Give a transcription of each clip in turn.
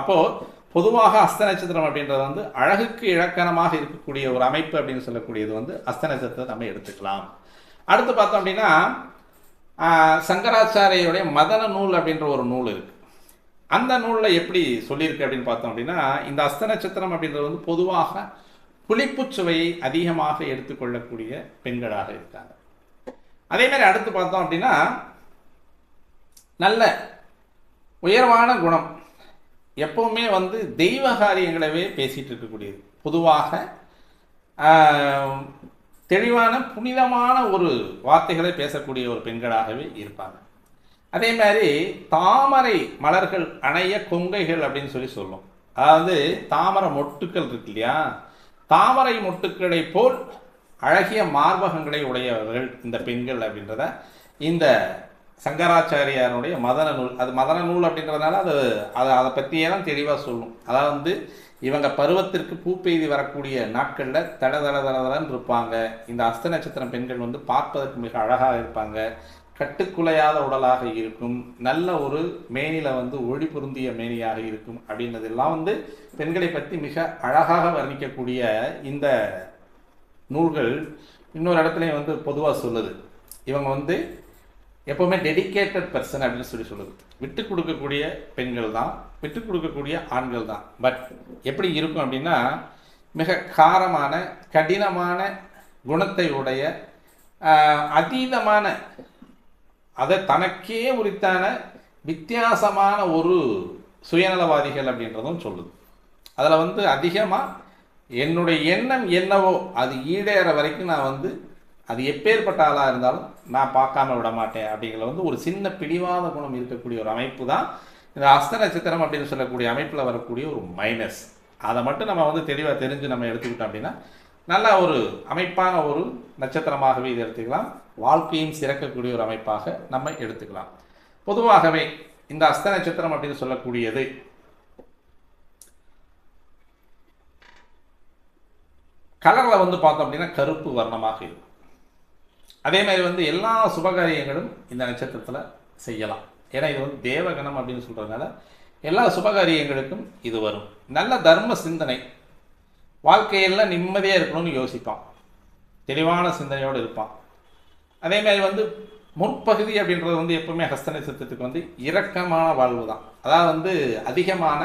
அப்போது பொதுவாக அஸ்த நட்சத்திரம் அப்படின்றது வந்து அழகுக்கு இலக்கணமாக இருக்கக்கூடிய ஒரு அமைப்பு அப்படின்னு சொல்லக்கூடியது வந்து அஸ்த நட்சத்திரத்தை நம்ம எடுத்துக்கலாம். அடுத்து பார்த்தோம் அப்படின்னா சங்கராச்சாரியுடைய மதன நூல் அப்படின்ற ஒரு நூல் இருக்குது. அந்த நூலில் எப்படி சொல்லியிருக்கு அப்படின்னு பார்த்தோம் அப்படின்னா, இந்த அஸ்த நட்சத்திரம் அப்படின்றது வந்து பொதுவாக புளிப்பு சுவையை அதிகமாக எடுத்துக்கொள்ளக்கூடிய பெண்களாக இருக்காங்க. அதே மாதிரி அடுத்து பார்த்தோம் அப்படின்னா நல்ல உயர்வான குணம், எப்பவுமே வந்து தெய்வ காரியங்களவே பேசிகிட்டு இருக்கக்கூடியது, பொதுவாக தெளிவான புனிதமான ஒரு வார்த்தைகளை பேசக்கூடிய ஒரு பெண்களாகவே இருப்பாங்க. அதே மாதிரி தாமரை மலர்கள் அணைய கொங்கைகள் அப்படின்னு சொல்லும். அதாவது தாமரை மொட்டுக்கள் இருக்கு இல்லையா, தாமரை மொட்டுக்களை போல் அழகிய மார்பகங்களை உடையவர்கள் இந்த பெண்கள் அப்படின்றத இந்த சங்கராச்சாரியாருடைய மதன நூல், அது மதன நூல் அப்படின்றதுனால அதை பற்றியே தான் தெளிவாக சொல்லும். அதாவது வந்து இவங்க பருவத்திற்கு பூ பெய்து வரக்கூடிய நாட்களில் தடதளன்னு இருப்பாங்க. இந்த அஸ்த நட்சத்திரம் பெண்கள் வந்து பார்ப்பதற்கு மிக அழகாக இருப்பாங்க, கட்டுக்குலையாத உடலாக இருக்கும், நல்ல ஒரு மேனியில் வந்து ஒளி பொருந்திய மேனியாக இருக்கும் அப்படின்றதெல்லாம் வந்து பெண்களை பற்றி மிக அழகாக வர்ணிக்கக்கூடிய இந்த நூல்கள் இன்னொரு இடத்துலையும் வந்து பொதுவாக சொல்லுது. இவங்க வந்து எப்போவுமே டெடிக்கேட்டட் பர்சன் அப்படின்னு சொல்லுது. விட்டு கொடுக்கக்கூடிய பெண்கள் தான், விட்டு கொடுக்கக்கூடிய ஆண்கள் தான். பட் எப்படி இருக்கும் அப்படின்னா, மிக காரமான கடினமான குணத்தை உடைய அதீதமான, அதை தனக்கே உரித்தான வித்தியாசமான ஒரு சுயநலவாதிகள் அப்படின்றதும் சொல்லுது. அதில் வந்து அதிகமாக என்னுடைய எண்ணம் என்னவோ அது ஈடேற வரைக்கும் நான் வந்து அது எப்பேற்பட்ட ஆளாக இருந்தாலும் நான் பார்க்காம விட மாட்டேன் அப்படிங்கிற வந்து ஒரு சின்ன பிடிவாத குணம் இருக்கக்கூடிய ஒரு அமைப்பு தான் இந்த அஸ்த நட்சத்திரம் அப்படின்னு சொல்லக்கூடிய அமைப்பில் வரக்கூடிய ஒரு மைனஸ். அதை மட்டும் நம்ம வந்து தெளிவாக தெரிஞ்சு நம்ம எடுத்துக்கிட்டோம் அப்படின்னா நல்ல ஒரு அமைப்பான ஒரு நட்சத்திரமாகவே இது எடுத்துக்கலாம். வாழ்க்கையும் சிறக்கக்கூடிய ஒரு அமைப்பாக நம்ம எடுத்துக்கலாம். பொதுவாகவே இந்த அஸ்த நட்சத்திரம் அப்படின்னு சொல்லக்கூடியது கலரில் வந்து பார்த்தோம் அப்படின்னா கருப்பு வர்ணமாக இருக்கும். அதே மாதிரி வந்து எல்லா சுபகாரியங்களும் இந்த நட்சத்திரத்தில் செய்யலாம். ஏன்னா இது வந்து தேவகணம் அப்படின்னு சொல்கிறதுனால எல்லா சுபகாரியங்களுக்கும் இது வரும். நல்ல தர்ம சிந்தனை, வாழ்க்கையெல்லாம் நிம்மதியாக இருக்கணும்னு யோசிப்பான், தெளிவான சிந்தனையோடு இருப்பான். அதே மாதிரி வந்து முற்பகுதி அப்படின்றது வந்து எப்பவுமே ஹஸ்த நட்சத்திரத்துக்கு வந்து இரக்கமான வாழ்வு தான். அதாவது வந்து அதிகமான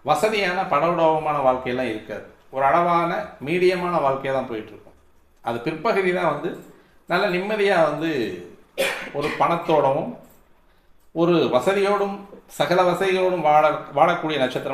வசதியான படவுடவமான வாழ்க்கையெல்லாம் இருக்காது, ஒரு அளவான மீடியமான வாழ்க்கையாக தான் போயிட்டுருக்கும். அது பிற்பகுதி தான் வந்து நல்ல நிம்மதியாக வந்து ஒரு பணத்தோடவும் ஒரு வசதியோடும் சகல வசதியோடும் வாழக்கூடிய நட்சத்திரம்